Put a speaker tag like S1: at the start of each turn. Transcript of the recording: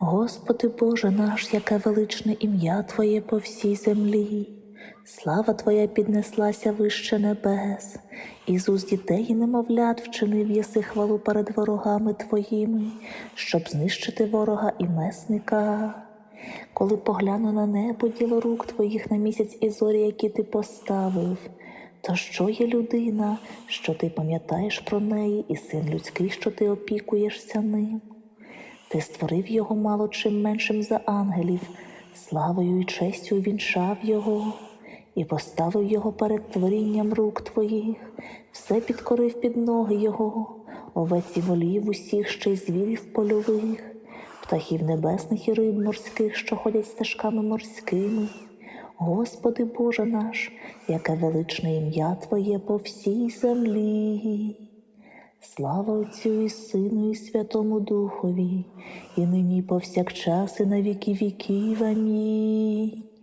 S1: Господи Боже наш, яке величне ім'я Твоє по всій землі. Слава Твоя піднеслася вище небес. Ісус дітей і немовлят вчинив єси хвалу перед ворогами Твоїми, щоб знищити ворога і месника. Коли погляну на небо, діло рук Твоїх, на місяць і зорі, які Ти поставив, то що є людина, що Ти пам'ятаєш про неї, і син людський, що Ти опікуєшся ним? Ти створив його мало чим меншим за ангелів, славою і честю вінчав його, і поставив його перед творінням рук Твоїх, все підкорив під ноги його, овець і волів усіх, ще й звірів польових, птахів небесних і риб морських, що ходять стежками морськими. Господи Боже наш, яке величне ім'я Твоє по всій землі. Слава Отцю і Сину і Святому Духові, і нині і повсякчас, і на віки віків. Амінь.